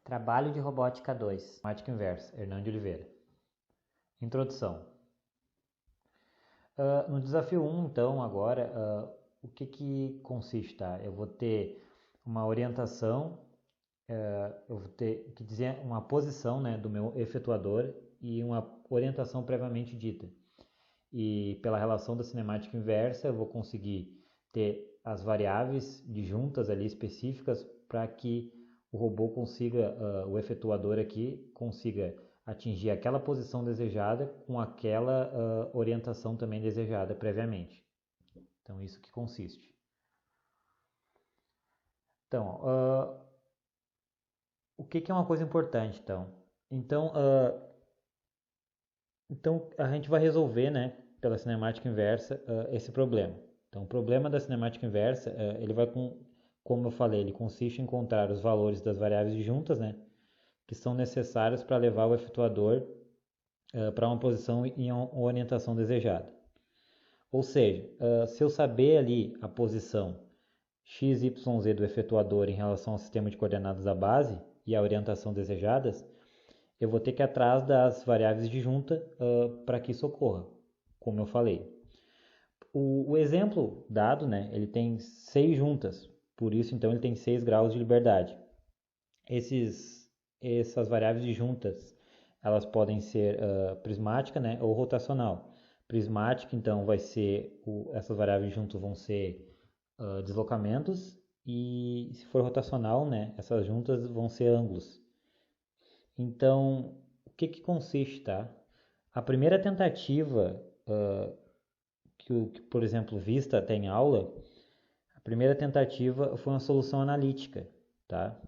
Trabalho de Robótica 2, Matemática Inversa, Hernando de Oliveira. Introdução. No desafio 1, então, agora, o que consiste, tá? Eu vou ter uma orientação, eu vou ter que dizer uma posição, né, do meu efetuador e uma orientação previamente dita. E pela relação da cinemática inversa, eu vou conseguir ter as variáveis disjuntas ali específicas para que o robô consiga, o efetuador aqui, consiga atingir aquela posição desejada com aquela orientação também desejada previamente. Então, isso que consiste. Então, o que é uma coisa importante, então? Então, a gente vai resolver, né, pela cinemática inversa, esse problema. Então, o problema da cinemática inversa, ele vai como eu falei, ele consiste em encontrar os valores das variáveis disjuntas, né, que são necessários para levar o efetuador para uma posição em uma orientação desejada. Ou seja, se eu saber ali a posição x, y, z do efetuador em relação ao sistema de coordenadas da base e a orientação desejadas, eu vou ter que ir atrás das variáveis disjuntas para que isso ocorra, como eu falei. O exemplo dado, né, ele tem 6 juntas, por isso então ele tem 6 graus de liberdade. Essas variáveis disjuntas, elas podem ser prismática, né, ou rotacional. Prismática, então, vai ser, essas variáveis juntas vão ser deslocamentos, e se for rotacional, né, essas juntas vão ser ângulos. Então, o que consiste, tá? A primeira tentativa que, por exemplo, vista até em aula, a primeira tentativa foi uma solução analítica, tá?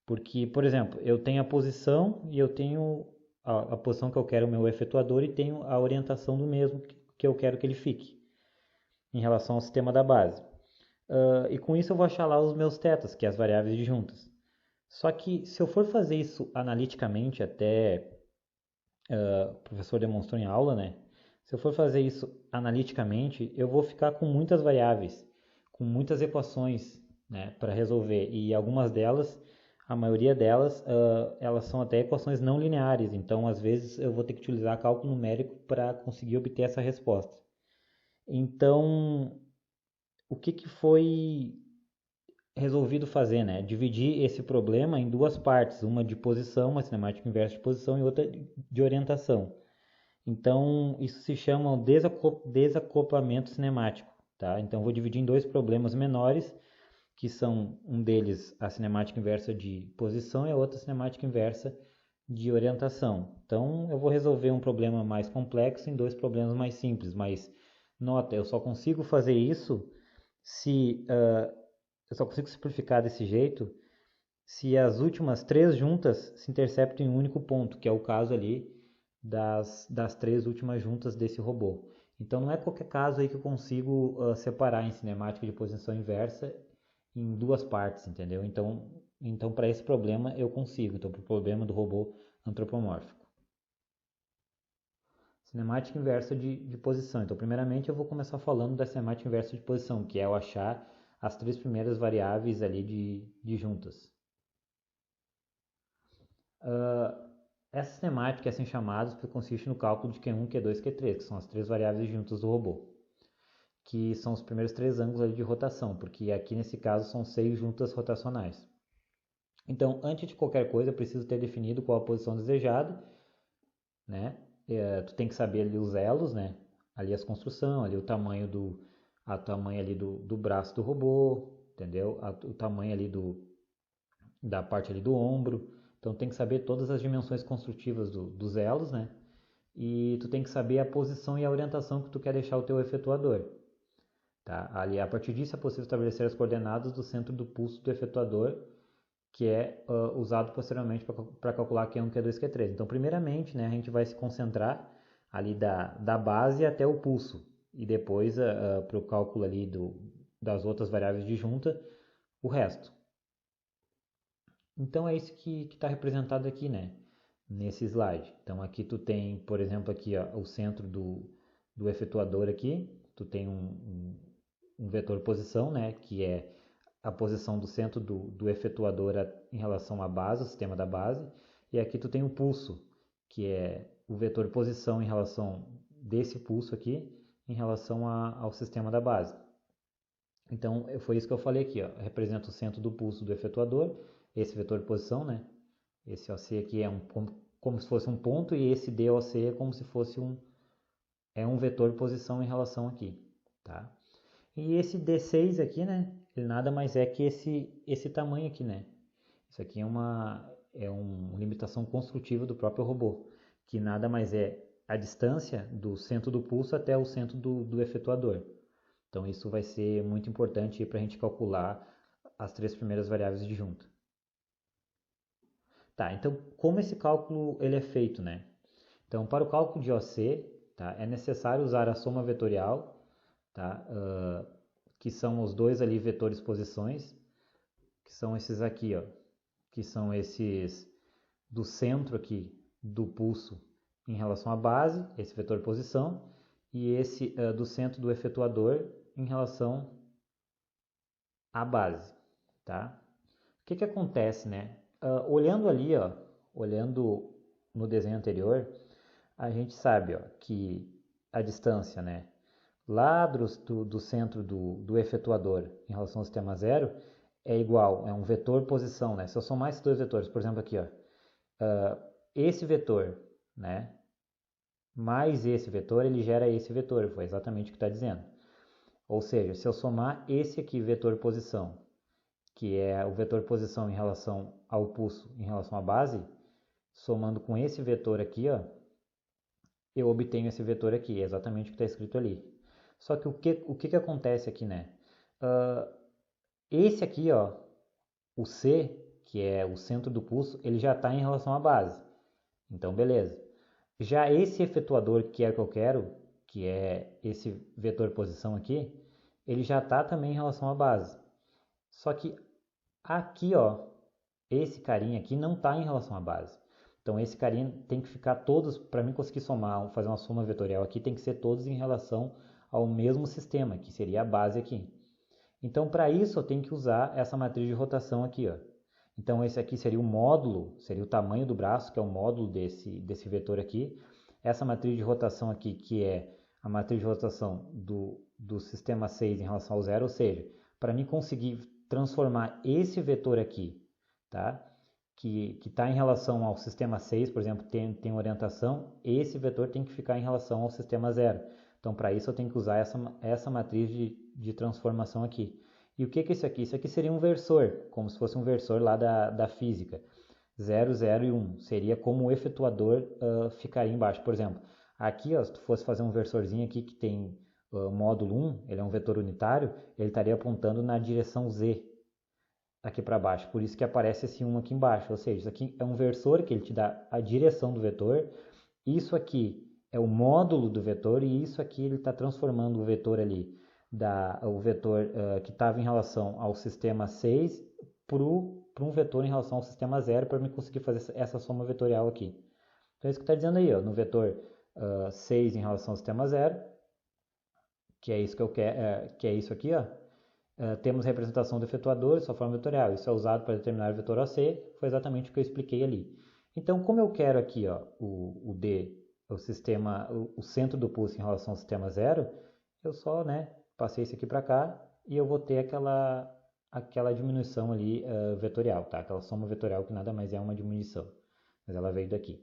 Porque, por exemplo, eu tenho a posição e eu tenho a posição que eu quero o meu efetuador e tenho a orientação do mesmo que eu quero que ele fique em relação ao sistema da base. E com isso eu vou achar lá os meus tetas, que é as variáveis disjuntas. Só que se eu for fazer isso analiticamente, até o professor demonstrou em aula, né? Se eu for fazer isso analiticamente, eu vou ficar com muitas variáveis, com muitas equações, né, para resolver. E algumas delas, a maioria delas, elas são até equações não lineares. Então, às vezes, eu vou ter que utilizar cálculo numérico para conseguir obter essa resposta. Então, o que foi resolvido fazer, né? Dividir esse problema em duas partes, uma de posição, uma cinemática inversa de posição e outra de orientação. Então, isso se chama desacoplamento cinemático, tá? Então, vou dividir em dois problemas menores, que são um deles a cinemática inversa de posição e a outra cinemática inversa de orientação. Então, eu vou resolver um problema mais complexo em dois problemas mais simples, mas nota, eu só consigo fazer isso se eu só consigo simplificar desse jeito se as últimas três juntas se interceptam em um único ponto, que é o caso ali das três últimas juntas desse robô. Então não é qualquer caso aí que eu consigo separar em cinemática de posição inversa em duas partes, entendeu? Então para esse problema eu consigo, então para o problema do robô antropomórfico. Cinemática inversa de posição. Então primeiramente eu vou começar falando da cinemática inversa de posição, que é eu achar as três primeiras variáveis ali de juntas. Essa cinemática é assim chamada porque consiste no cálculo de Q1, Q2 e Q3, que são as três variáveis juntas do robô, que são os primeiros três ângulos ali de rotação, porque aqui nesse caso são 6 juntas rotacionais. Então, antes de qualquer coisa, eu preciso ter definido qual a posição desejada, né? Tu tem que saber ali os elos, né? Ali as construções, ali o tamanho tamanho ali do braço do robô, entendeu? O tamanho ali da parte ali do ombro. Então tem que saber todas as dimensões construtivas dos elos, né? E tu tem que saber a posição e a orientação que tu quer deixar o teu efetuador. Tá? Ali, a partir disso é possível estabelecer as coordenadas do centro do pulso do efetuador, que é usado posteriormente para calcular Q1, Q2 e Q3. Então, primeiramente, né, a gente vai se concentrar ali da base até o pulso, e depois para o cálculo ali das outras variáveis disjunta, o resto. Então é isso que está representado aqui, né? Nesse slide. Então aqui tu tem, por exemplo, aqui ó, o centro do efetuador aqui, tu tem um vetor posição, né? Que é a posição do centro do efetuador em relação à base, o sistema da base, e aqui tu tem o pulso, que é o vetor posição em relação desse pulso aqui, em relação ao sistema da base. Então, foi isso que eu falei aqui, ó. Representa o centro do pulso do efetuador, esse vetor posição, né? Esse OC aqui é como se fosse um ponto, e esse DOC é como se fosse um vetor posição em relação aqui, tá? E esse D6 aqui, né? Ele nada mais é que esse tamanho aqui, né? Isso aqui é uma limitação construtiva do próprio robô, que nada mais é a distância do centro do pulso até o centro do efetuador. Então isso vai ser muito importante para a gente calcular as 3 primeiras variáveis de junta. Tá, então como esse cálculo ele é feito, né? Então para o cálculo de OC, tá, é necessário usar a soma vetorial, tá? Que são os dois ali vetores posições, que são esses aqui, ó, que são esses do centro aqui do pulso em relação à base, esse vetor posição, e esse do centro do efetuador em relação à base, tá? O que acontece, né? Olhando ali, ó, olhando no desenho anterior, a gente sabe, ó, que a distância, né, lá do centro do efetuador em relação ao sistema zero é igual, é um vetor posição, né? Se eu somar esses dois vetores, por exemplo aqui, ó, esse vetor, né, mais esse vetor, ele gera esse vetor, foi exatamente o que está dizendo. Ou seja, se eu somar esse aqui, vetor posição, que é o vetor posição em relação ao pulso, em relação à base, somando com esse vetor aqui, ó, eu obtenho esse vetor aqui, é exatamente o que está escrito ali. Só que o que acontece aqui, né? Esse aqui, ó, o C, que é o centro do pulso, ele já está em relação à base. Então, beleza. Já esse efetuador que é o que eu quero, que é esse vetor posição aqui, ele já está também em relação à base. Só que aqui, ó, esse carinha aqui não está em relação à base. Então esse carinha tem que ficar todos, para mim conseguir somar, fazer uma soma vetorial aqui, tem que ser todos em relação ao mesmo sistema, que seria a base aqui. Então para isso eu tenho que usar essa matriz de rotação aqui, ó. Então esse aqui seria o módulo, seria o tamanho do braço, que é o módulo desse vetor aqui. Essa matriz de rotação aqui, que é a matriz de rotação do sistema 6 em relação ao zero, ou seja, para mim conseguir transformar esse vetor aqui, tá? Que está em relação ao sistema 6, por exemplo, tem orientação, esse vetor tem que ficar em relação ao sistema 0. Então, para isso, eu tenho que usar essa matriz de transformação aqui. E o que é isso aqui? Isso aqui seria um versor, como se fosse um versor lá da física. 0, 0 e 1. Seria como o efetuador ficaria embaixo. Por exemplo, aqui, ó, se tu fosse fazer um versorzinho aqui que tem módulo 1, ele é um vetor unitário, ele estaria apontando na direção z, aqui para baixo, por isso que aparece esse 1 aqui embaixo, ou seja, isso aqui é um versor que ele te dá a direção do vetor, isso aqui é o módulo do vetor e isso aqui ele está transformando o vetor ali, o vetor que estava em relação ao sistema 6 para um vetor em relação ao sistema 0 para eu conseguir fazer essa soma vetorial aqui. Então é isso que está dizendo aí, ó, no vetor 6 em relação ao sistema 0, que é isso que eu quero, que é isso aqui, ó. Temos representação do efetuador, sua forma vetorial. Isso é usado para determinar o vetor OC, foi exatamente o que eu expliquei ali. Então, como eu quero aqui, ó, o D, o centro do pulso em relação ao sistema 0, eu só, né, passei isso aqui para cá e eu vou ter aquela diminuição ali vetorial, tá? Aquela soma vetorial que nada mais é uma diminuição, mas ela veio daqui.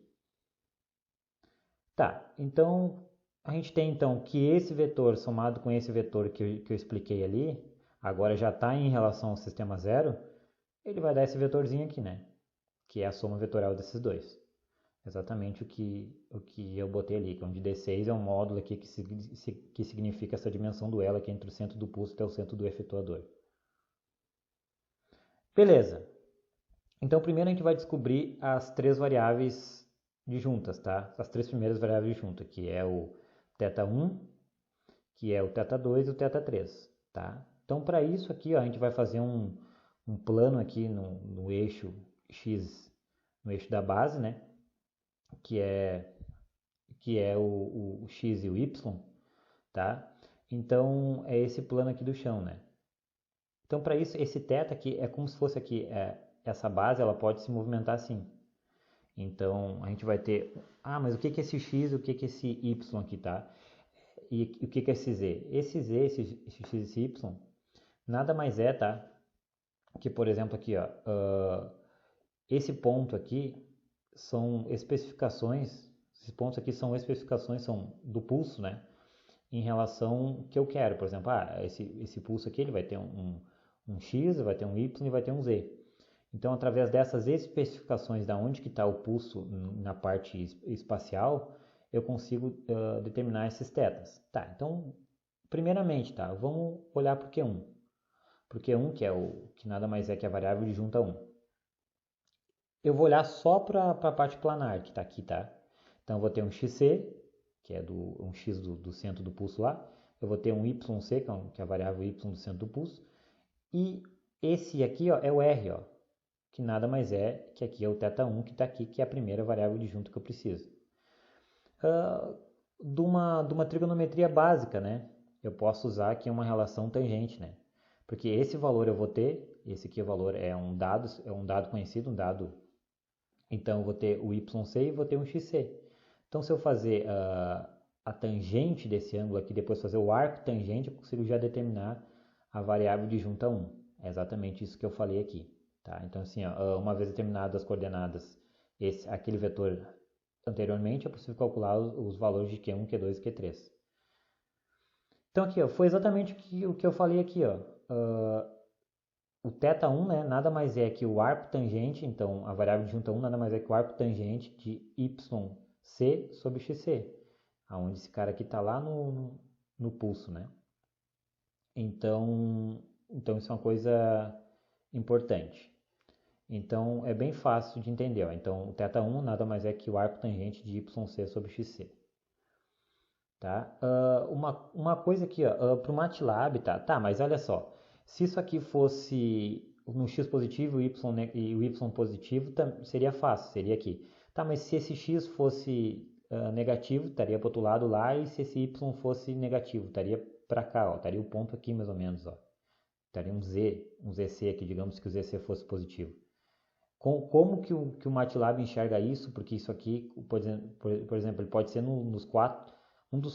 Tá, então a gente tem então que esse vetor somado com esse vetor que eu expliquei ali, agora já está em relação ao sistema 0, ele vai dar esse vetorzinho aqui, né? Que é a soma vetorial desses dois. Exatamente o que eu botei ali, onde D6 é um módulo aqui que significa essa dimensão do elo aqui entre o centro do pulso até o centro do efetuador. Beleza. Então primeiro a gente vai descobrir as 3 variáveis de juntas, tá? As 3 primeiras variáveis de junta, que é o θ1, que é o θ2 e o θ3, tá? Então, para isso aqui, ó, a gente vai fazer um plano aqui no eixo x, no eixo da base, né? Que é o x e o y, tá? Então, é esse plano aqui do chão, né? Então, para isso, esse θ aqui é como se fosse aqui, essa base ela pode se movimentar assim. Então, a gente vai ter, mas o que é esse x e o que é esse y aqui, tá? E o que é esse z? Esse z, esse x e esse y, nada mais é, tá? Que, por exemplo, aqui, ó, esse ponto aqui são especificações, esses pontos aqui são especificações, são do pulso, né? Em relação que eu quero, por exemplo, esse pulso aqui ele vai ter um x, vai ter um y e vai ter um z. Então, através dessas especificações da onde que está o pulso na parte espacial, eu consigo determinar esses tetas. Tá, então, primeiramente, tá, vamos olhar para o Q1. Para o Q1, que nada mais é que a variável de junta 1. Eu vou olhar só para a parte planar, que está aqui, tá? Então, eu vou ter um XC, que é um x do centro do pulso lá. Eu vou ter um YC, que é a variável y do centro do pulso. E esse aqui, ó, é o R, ó, que nada mais é que aqui é o θ1 que está aqui, que é a primeira variável de junta que eu preciso. De uma trigonometria básica, né? Eu posso usar aqui uma relação tangente, né? Porque esse valor eu vou ter, esse aqui o valor é um dado conhecido, um dado. Então eu vou ter o YC e vou ter um XC. Então se eu fazer a tangente desse ângulo aqui, depois fazer o arco tangente, eu consigo já determinar a variável de junta 1. É exatamente isso que eu falei aqui. Tá? Então assim, uma vez determinadas as coordenadas, aquele vetor anteriormente, é possível calcular os valores de Q1, Q2 e Q3. Então aqui, ó, foi exatamente o que eu falei aqui, ó. O θ1, né, nada mais é que o arco tangente, então a variável de junta 1 nada mais é que o arco tangente de YC sobre XC, aonde esse cara aqui está lá no pulso, né? Então isso é uma coisa importante. Então é bem fácil de entender, ó. Então o θ1 nada mais é que o arco tangente de YC sobre XC. Tá? Uma coisa aqui, para o MATLAB, tá, mas olha só, se isso aqui fosse no x positivo e o y positivo, seria fácil, seria aqui. Tá, mas se esse x fosse negativo, estaria para o outro lado lá, e se esse y fosse negativo, estaria para cá, ó, estaria o ponto aqui mais ou menos, ó. Estaria um ZC aqui, digamos que o ZC fosse positivo. Como que o MATLAB enxerga isso? Porque isso aqui, por exemplo, ele pode ser um dos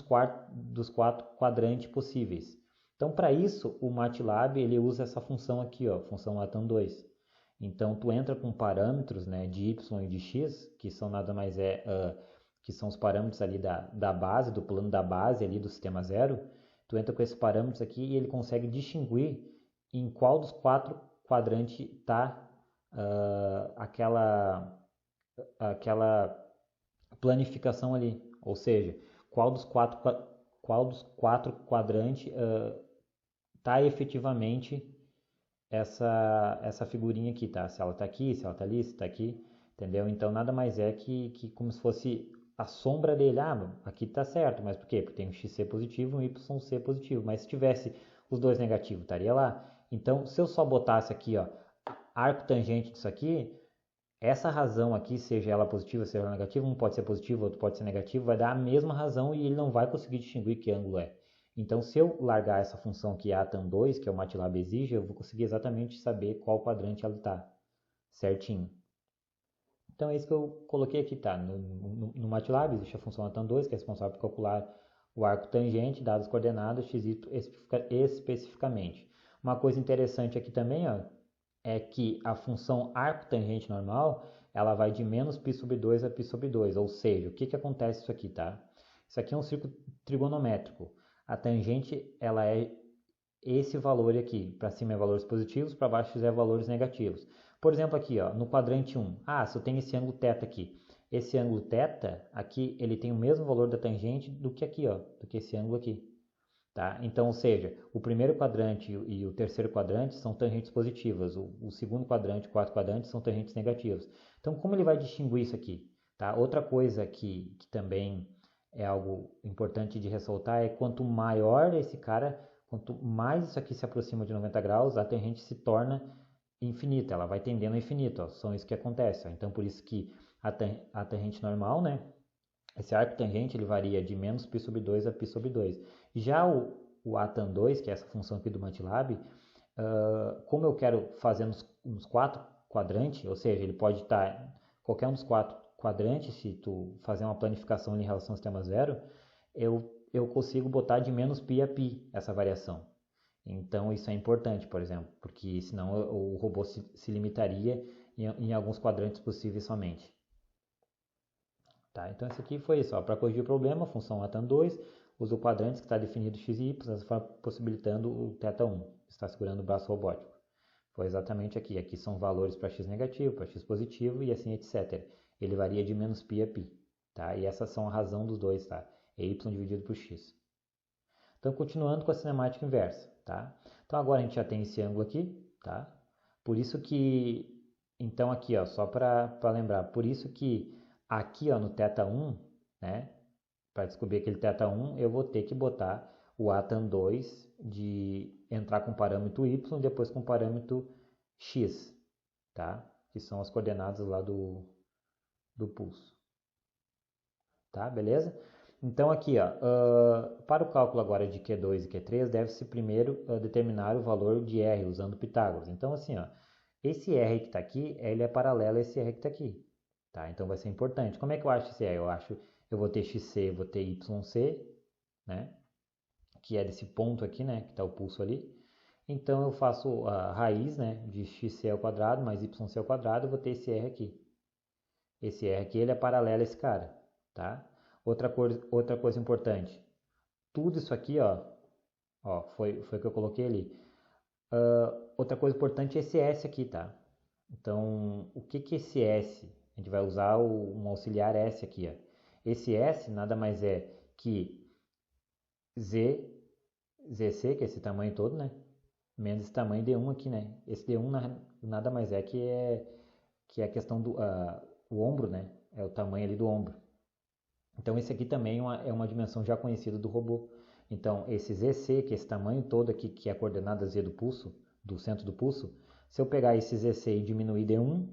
quatro quadrantes possíveis. Então, para isso, o MATLAB ele usa essa função aqui, ó, função atan2. Então, tu entra com parâmetros, né, de y e de x, que são nada mais que são os parâmetros ali da base, do plano da base ali do sistema zero. Tu entra com esses parâmetros aqui e ele consegue distinguir em qual dos quatro quadrantes está aquela planificação ali. Ou seja, qual dos quatro quadrantes está efetivamente essa figurinha aqui, tá? Se ela está aqui, se ela está ali, se está aqui, entendeu? Então nada mais é que como se fosse a sombra dele. Aqui está certo, mas por quê? Porque tem um XC positivo e um YC positivo. Mas se tivesse os dois negativos, estaria lá. Então, se eu só botasse aqui, ó, arco tangente disso aqui, essa razão aqui, seja ela positiva, seja ela negativa, um pode ser positivo, outro pode ser negativo, vai dar a mesma razão e ele não vai conseguir distinguir que ângulo é. Então, se eu largar essa função aqui, atan2, que é o MATLAB exige, eu vou conseguir exatamente saber qual quadrante ela está, certinho. Então, é isso que eu coloquei aqui, tá? No MATLAB existe a função atan2, que é responsável por calcular o arco tangente, dadas as coordenadas, x e y especificamente. Uma coisa interessante aqui também, ó, é que a função arco tangente normal, ela vai de menos π sobre 2 a π sobre 2, ou seja, o que acontece isso aqui, tá? Isso aqui é um círculo trigonométrico. A tangente, ela é esse valor aqui, para cima é valores positivos, para baixo é valores negativos. Por exemplo, aqui, ó, no quadrante 1, se eu tenho esse ângulo θ aqui, esse ângulo θ aqui, ele tem o mesmo valor da tangente do que aqui, ó, do que esse ângulo aqui. Tá? Então, ou seja, o primeiro quadrante e o terceiro quadrante são tangentes positivas, o segundo quadrante e o quarto quadrante são tangentes negativas. Então, como ele vai distinguir isso aqui? Tá? Outra coisa que também é algo importante de ressaltar é quanto maior esse cara, quanto mais isso aqui se aproxima de 90 graus, a tangente se torna infinita, ela vai tendendo ao infinito, ó, são isso que acontece. Ó. Então, por isso que a tangente normal, né? Esse arco tangente ele varia de menos π sobre 2 a π sobre 2. Já o atan2, que é essa função aqui do MATLAB, como eu quero fazer nos 4 quadrantes, ou seja, ele pode estar qualquer um dos 4 quadrantes, se tu fazer uma planificação em relação ao sistema zero, eu consigo botar de menos π a π essa variação. Então isso é importante, por exemplo, porque senão o robô se limitaria em alguns quadrantes possíveis somente. Tá, então esse aqui foi isso. Para corrigir o problema, a função atan2 usa o quadrante que está definido x e y, possibilitando o θ1, está segurando o braço robótico. Foi exatamente aqui. Aqui são valores para x negativo, para x positivo e assim etc. Ele varia de menos π a π. Tá? E essas são a razão dos dois. Tá? É y dividido por x. Então, continuando com a cinemática inversa. Tá? Então, agora a gente já tem esse ângulo aqui. Tá? Por isso que... Então, aqui, ó, só para lembrar. Por isso que aqui, ó, no θ1, né? Para descobrir aquele θ1, eu vou ter que botar o atan2 de entrar com o parâmetro y e depois com o parâmetro x, tá? Que são as coordenadas lá do pulso. Tá, beleza? Então aqui, ó, para o cálculo agora de Q2 e Q3, deve-se primeiro determinar o valor de R usando Pitágoras. Então assim, ó, esse R que está aqui, ele é paralelo a esse R que está aqui. Tá? Então vai ser importante. Como é que eu acho esse R? Eu vou ter XC, vou ter YC, né? Que é desse ponto aqui, né? Que está o pulso ali. Então eu faço a raiz, né? De XC ao quadrado mais YC ao quadrado, eu vou ter esse R aqui. Esse R aqui, ele é paralelo a esse cara, tá? Outra coisa importante. Tudo isso aqui, ó foi o que eu coloquei ali. Outra coisa importante é esse S aqui, tá? Então, o que é esse S? A gente vai usar um auxiliar S aqui, ó. Esse S nada mais é que ZC, que é esse tamanho todo, né? Menos esse tamanho D1 aqui, né? Esse D1 nada mais é que a questão do o ombro, né? É o tamanho ali do ombro. Então, esse aqui também é uma dimensão já conhecida do robô. Então, esse ZC, que é esse tamanho todo aqui, que é a coordenada Z do pulso, do centro do pulso, se eu pegar esse ZC e diminuir D1,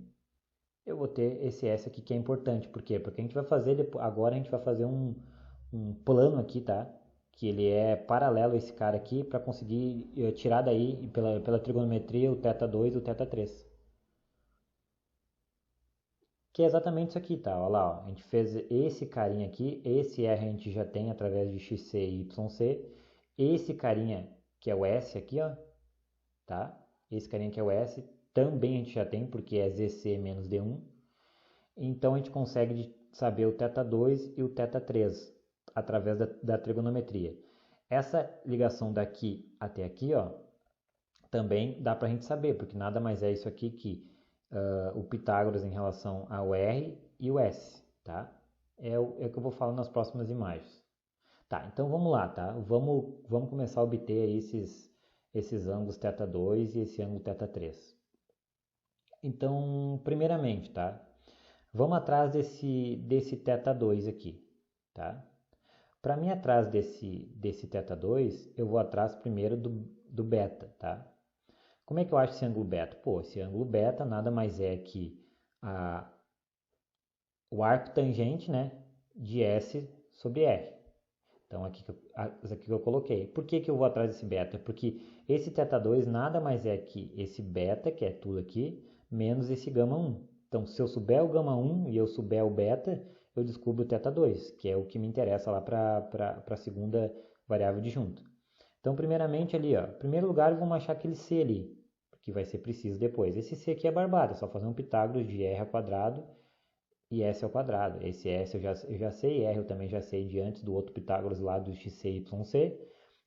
eu vou ter esse S aqui que é importante. Por quê? Porque a gente vai fazer, agora a gente vai fazer um plano aqui, tá? Que ele é paralelo a esse cara aqui para conseguir tirar daí, pela trigonometria, o θ2 e o θ3. Que é exatamente isso aqui, tá? Olha lá, ó. A gente fez esse carinha aqui, esse R a gente já tem através de XC e YC. Esse carinha que é o S aqui, ó, tá? Esse carinha que é o S também a gente já tem, porque é ZC menos D1. Então a gente consegue saber o θ2 e o θ3 através da trigonometria. Essa ligação daqui até aqui, ó, também dá para a gente saber, porque nada mais é isso aqui que o Pitágoras em relação ao R e o S, tá? É o que eu vou falar nas próximas imagens. Tá, então vamos lá, tá? Vamos começar a obter esses ângulos θ2 e esse ângulo θ3. Então, primeiramente, tá? Vamos atrás desse θ2 aqui, tá? Para mim atrás desse θ2, eu vou atrás primeiro do beta, tá? Como é que eu acho esse ângulo beta? Pô, esse ângulo beta nada mais é que o arco tangente, né, de S sobre R. Então, isso aqui que eu coloquei. Por que eu vou atrás desse beta? Porque esse θ2 nada mais é que esse beta, que é tudo aqui, menos esse gama 1. Então, se eu souber o gama 1 e eu souber o beta, eu descubro o θ2, que é o que me interessa lá para a segunda variável de junto. Então, primeiramente ali, ó, em primeiro lugar, vamos achar aquele C ali, que vai ser preciso depois. Esse C aqui é barbada, é só fazer um Pitágoras de R ao quadrado e S ao quadrado. Esse S eu já sei, R eu também já sei de antes do outro Pitágoras lá do XC e YC.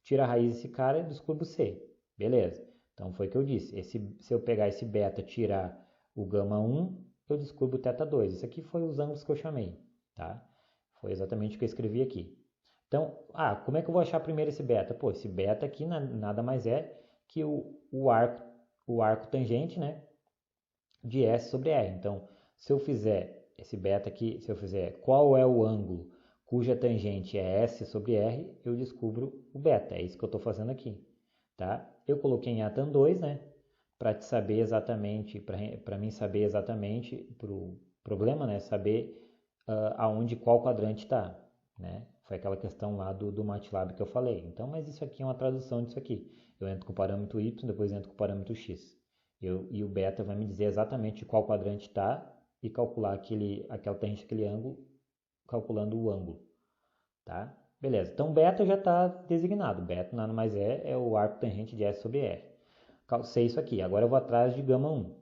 Tira a raiz desse cara e descubro o C. Beleza. Então foi o que eu disse. Se eu pegar esse beta e tirar o gama 1, eu descubro o θ2. Isso aqui foi os ângulos que eu chamei. Tá? Foi exatamente o que eu escrevi aqui. Então, como é que eu vou achar primeiro esse beta? Pô, esse beta aqui nada mais é que o arco tangente, né, de S sobre R. Então, se eu fizer esse beta aqui, se eu fizer qual é o ângulo cuja tangente é S sobre R, eu descubro o beta. É isso que eu estou fazendo aqui. Tá? Eu coloquei em atan2, né, para saber exatamente, para mim saber exatamente, para o problema, né, saber aonde qual quadrante está. Né? Foi aquela questão lá do MATLAB que eu falei. Então, mas isso aqui é uma tradução disso aqui. Eu entro com o parâmetro y, depois entro com o parâmetro x. E o beta vai me dizer exatamente qual quadrante está e calcular aquela tangente, aquele ângulo, calculando o ângulo. Tá? Beleza, então beta já está designado. Beta nada mais é o arco tangente de S sobre R. Sei isso aqui. Agora eu vou atrás de gama 1.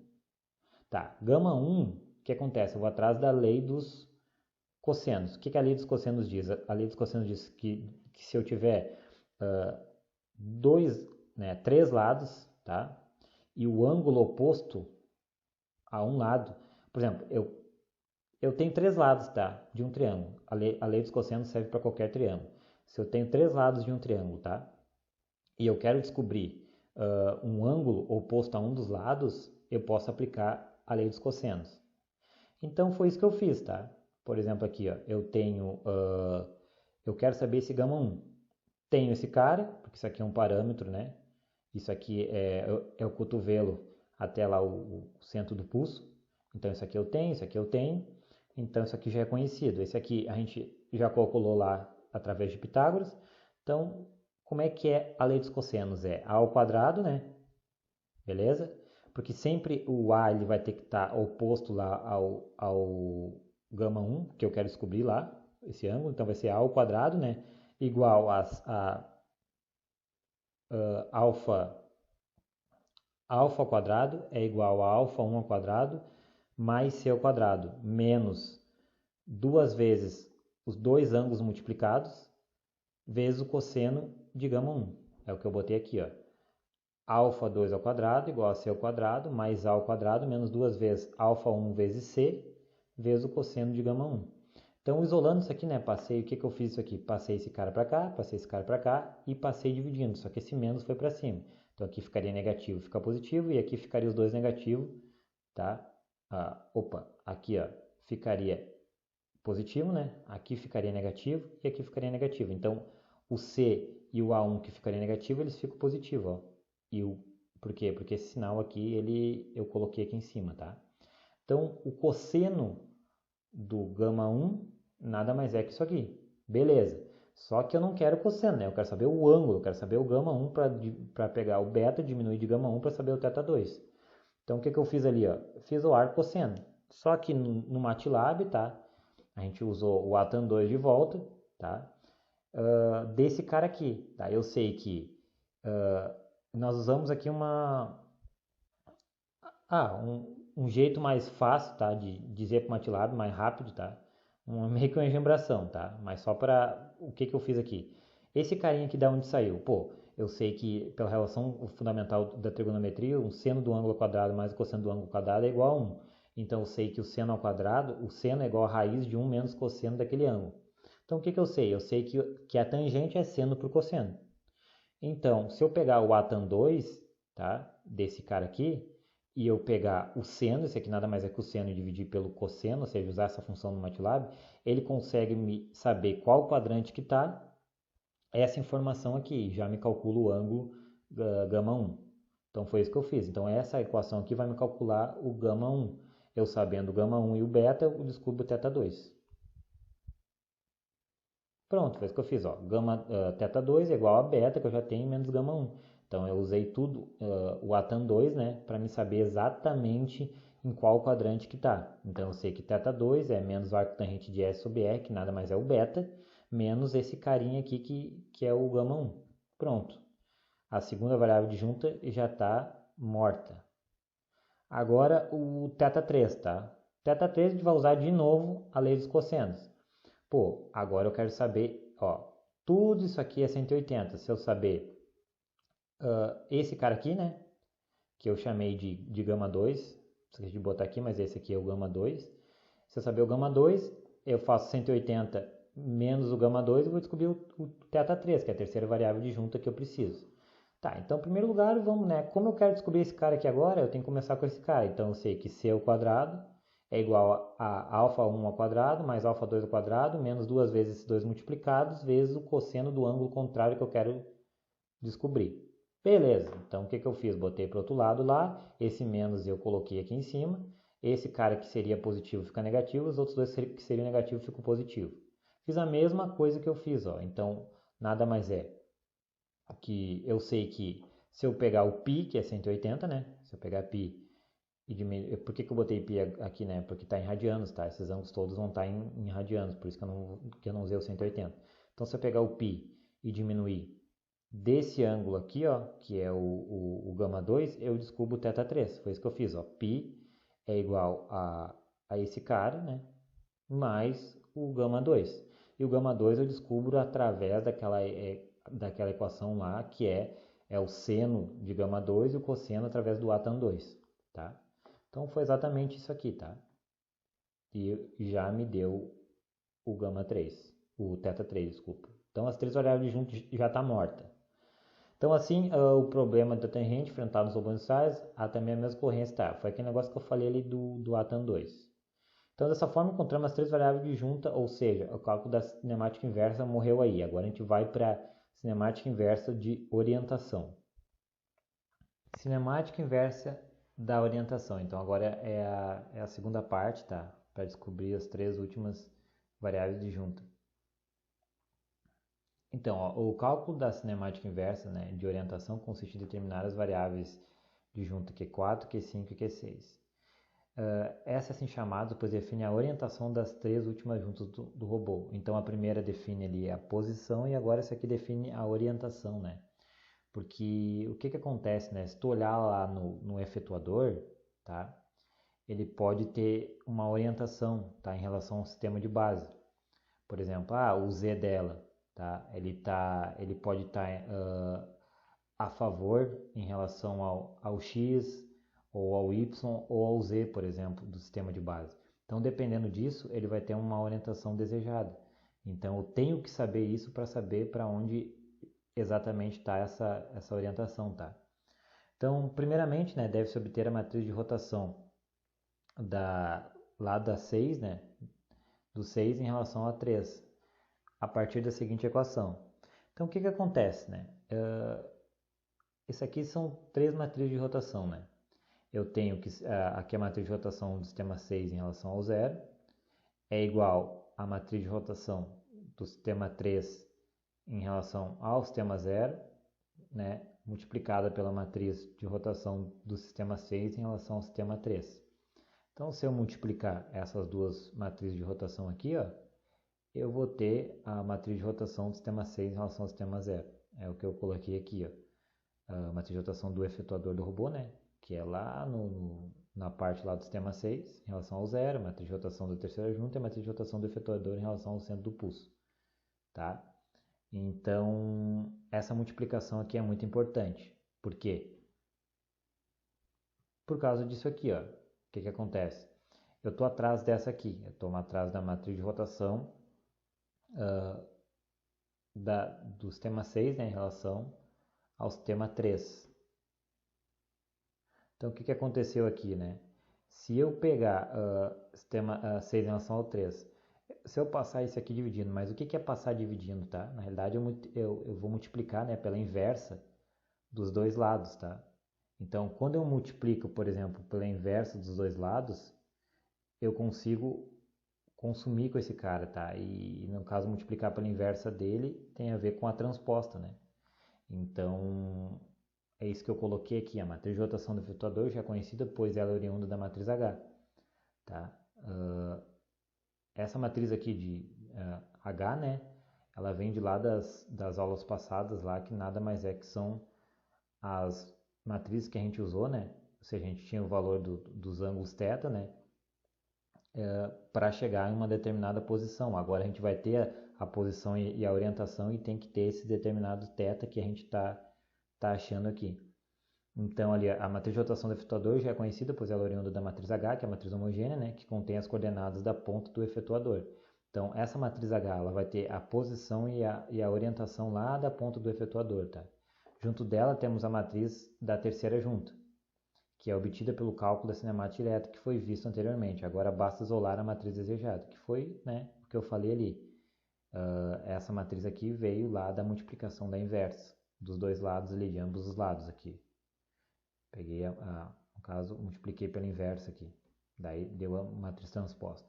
Tá, gama 1, o que acontece? Eu vou atrás da lei dos cossenos. O que a lei dos cossenos diz? A lei dos cossenos diz que se eu tiver três lados, tá? E o ângulo oposto a um lado, por exemplo, eu tenho três lados, tá? De um triângulo. A lei dos cossenos serve para qualquer triângulo. Se eu tenho três lados de um triângulo, tá? E eu quero descobrir um ângulo oposto a um dos lados, eu posso aplicar a lei dos cossenos. Então foi isso que eu fiz, tá? Por exemplo, aqui, ó, eu quero saber esse gama 1. Tenho esse cara, porque isso aqui é um parâmetro, né? Isso aqui é o cotovelo até lá o centro do pulso. Então isso aqui eu tenho, isso aqui eu tenho. Então isso aqui já é conhecido. Esse aqui a gente já calculou lá através de Pitágoras. Então, como é que é a lei dos cossenos? É a ao quadrado, né? Beleza? Porque sempre o A ele vai ter que estar oposto lá ao gama 1, que eu quero descobrir lá, esse ângulo. Então vai ser A ao quadrado, né? Igual a alfa ao quadrado é igual a alfa 1 ao quadrado mais c ao quadrado, menos duas vezes os dois ângulos multiplicados, vezes o cosseno de gama 1. É o que eu botei aqui, ó. Alfa 2 ao quadrado igual a c ao quadrado, mais a ao quadrado, menos duas vezes alfa 1 vezes c, vezes o cosseno de gama 1. Então, isolando isso aqui, né, o que eu fiz isso aqui? Passei esse cara para cá, passei esse cara para cá e passei dividindo, só que esse menos foi para cima. Então, aqui ficaria negativo, fica positivo, e aqui ficaria os dois negativos, tá? Aqui, ó, ficaria positivo, né? Aqui ficaria negativo e aqui ficaria negativo. Então, o C e o A1 que ficaria negativo, eles ficam positivos, ó. Por quê? Porque esse sinal aqui, eu coloquei aqui em cima, tá? Então, o cosseno do gama 1 nada mais é que isso aqui. Beleza. Só que eu não quero cosseno, né? Eu quero saber o ângulo, eu quero saber o gama 1 para pegar o beta, diminuir de gama 1 para saber o θ 2. Então, o que eu fiz ali? Ó? Fiz o arco cosseno. Só que no MATLAB, tá? A gente usou o atan 2 de volta, tá? Desse cara aqui, tá? Eu sei que nós usamos aqui um jeito mais fácil, tá? De dizer para o MATLAB, mais rápido, tá? Meio que uma engembração, tá? Mas só para o que eu fiz aqui. Esse carinha aqui da onde saiu? Pô, eu sei que pela relação fundamental da trigonometria, o seno do ângulo quadrado mais o cosseno do ângulo quadrado é igual a 1. Então eu sei que o seno ao quadrado, o seno é igual a raiz de 1 menos cosseno daquele ângulo. Então o que eu sei? Eu sei que a tangente é seno por cosseno. Então, se eu pegar o atan 2, tá? Desse cara aqui, e eu pegar o seno, esse aqui nada mais é que o seno, e dividir pelo cosseno, ou seja, usar essa função no MATLAB, ele consegue me saber qual quadrante que está essa informação aqui, já me calcula o ângulo gama 1. Então foi isso que eu fiz. Então essa equação aqui vai me calcular o gama 1. Eu sabendo o gama 1 e o beta, eu descubro o θ 2. Pronto, foi isso que eu fiz. Ó. θ 2 é igual a beta, que eu já tenho, menos gama 1. Então eu usei tudo, o atan 2, né, para me saber exatamente em qual quadrante que está. Então eu sei que θ 2 é menos o arco tangente de S sobre R, que nada mais é o beta, menos esse carinha aqui que é o gama 1. Pronto. A segunda variável disjunta já está morta. Agora o θ 3, tá? θ 3 a gente vai usar de novo a lei dos cossenos. Pô, agora eu quero saber, ó, tudo isso aqui é 180. Se eu saber esse cara aqui, né, que eu chamei de gama 2, esqueci de botar aqui, mas esse aqui é o gama 2. Se eu saber o gama 2, eu faço 180 menos o gama 2 e vou descobrir o θ 3, que é a terceira variável disjunta que eu preciso. Tá, então em primeiro lugar, vamos, né? Como eu quero descobrir esse cara aqui agora, eu tenho que começar com esse cara. Então eu sei que c ao quadrado é igual a alfa 1 ao quadrado mais alfa 2 ao quadrado, menos duas vezes esses dois multiplicados, vezes o cosseno do ângulo contrário que eu quero descobrir. Beleza, então o que eu fiz? Botei para o outro lado lá, esse menos eu coloquei aqui em cima, esse cara que seria positivo fica negativo, os outros dois que seriam negativos ficam positivo. Fiz a mesma coisa que eu fiz, ó. Então nada mais é que eu sei que Se eu pegar o π, que é 180, né? Se eu pegar π e diminuir... Por que eu botei π aqui, né? Porque está em radianos, tá? Esses ângulos todos vão estar em radianos, por isso que eu não usei o 180. Então, se eu pegar o π e diminuir desse ângulo aqui, ó, que é o gama 2, eu descubro o θ 3. Foi isso que eu fiz, ó. Π é igual a esse cara, né? Mais o gama 2. E o gama 2 eu descubro através daquela equação lá, que é o seno de gama 2 e o cosseno através do atan 2, tá? Então foi exatamente isso aqui, tá? E já me deu o gama 3, o θ 3, desculpa. Então as três variáveis juntas já está morta. Então assim, o problema da tangente enfrentado nos opositores, há também a mesma corrência, tá? Foi aquele negócio que eu falei ali do atan 2. Então, dessa forma, encontramos as três variáveis de junta, ou seja, o cálculo da cinemática inversa morreu aí. Agora a gente vai para a cinemática inversa de orientação. Cinemática inversa da orientação. Então, agora é a segunda parte, tá? Para descobrir as três últimas variáveis de junta. Então, ó, o cálculo da cinemática inversa, né, de orientação consiste em determinar as variáveis de junta Q4, Q5 e Q6. Essa é assim chamada, pois define a orientação das três últimas juntas do robô. Então a primeira define ali a posição e agora essa aqui define a orientação, né? Porque o que acontece, né? Se tu olhar lá no efetuador, tá? Ele pode ter uma orientação, tá? Em relação ao sistema de base. Por exemplo, o Z dela, tá? Ele pode estar a favor em relação ao X, ou ao Y ou ao Z, por exemplo, do sistema de base. Então, dependendo disso, ele vai ter uma orientação desejada. Então, eu tenho que saber isso para saber para onde exatamente está essa orientação, tá? Então, primeiramente, né, deve-se obter a matriz de rotação lá da 6, né, do 6 em relação a 3, a partir da seguinte equação. Então, o que acontece, né? Isso aqui são três matrizes de rotação, né? Eu tenho que aqui a matriz de rotação do sistema 6 em relação ao zero é igual à matriz de rotação do sistema 3 em relação ao sistema 0, né, multiplicada pela matriz de rotação do sistema 6 em relação ao sistema 3. Então, se eu multiplicar essas duas matrizes de rotação aqui, ó, eu vou ter a matriz de rotação do sistema 6 em relação ao sistema 0. É o que eu coloquei aqui, ó. A matriz de rotação do efetuador do robô, né? Que é lá na parte lá do sistema 6, em relação ao zero, a matriz de rotação da terceira junta e a matriz de rotação do efetuador em relação ao centro do pulso. Tá? Então, essa multiplicação aqui é muito importante. Por quê? Por causa disso aqui, ó. O que acontece? Eu estou atrás dessa aqui. Eu estou atrás da matriz de rotação do sistema 6, né, em relação ao sistema 3. Então, o que aconteceu aqui, né? Se eu pegar sistema 6 em relação ao 3, se eu passar isso aqui dividindo, mas o que é passar dividindo, tá? Na realidade, eu vou multiplicar, né, pela inversa dos dois lados, tá? Então, quando eu multiplico, por exemplo, pela inversa dos dois lados, eu consigo consumir com esse cara, tá? E no caso, multiplicar pela inversa dele tem a ver com a transposta, né? Então, é isso que eu coloquei aqui. A matriz de rotação do efetuador já é conhecida, pois ela é oriunda da matriz H. Tá? Essa matriz aqui de H, né? Ela vem de lá das aulas passadas, lá, que nada mais é que são as matrizes que a gente usou, né? Ou seja, a gente tinha o valor dos ângulos θ, né? Para chegar em uma determinada posição. Agora a gente vai ter a posição e a orientação e tem que ter esse determinado θ que a gente está achando aqui. Então, ali, a matriz de rotação do efetuador já é conhecida, pois ela é oriunda da matriz H, que é a matriz homogênea, né, que contém as coordenadas da ponta do efetuador. Então, essa matriz H ela vai ter a posição e a orientação lá da ponta do efetuador. Tá? Junto dela temos a matriz da terceira junta, que é obtida pelo cálculo da cinemática direta, que foi visto anteriormente. Agora basta isolar a matriz desejada, que foi, né, o que eu falei ali. Essa matriz aqui veio lá da multiplicação da inversa, dos dois lados ali, de ambos os lados aqui. Peguei, no caso, multipliquei pela inversa aqui. Daí deu a matriz transposta.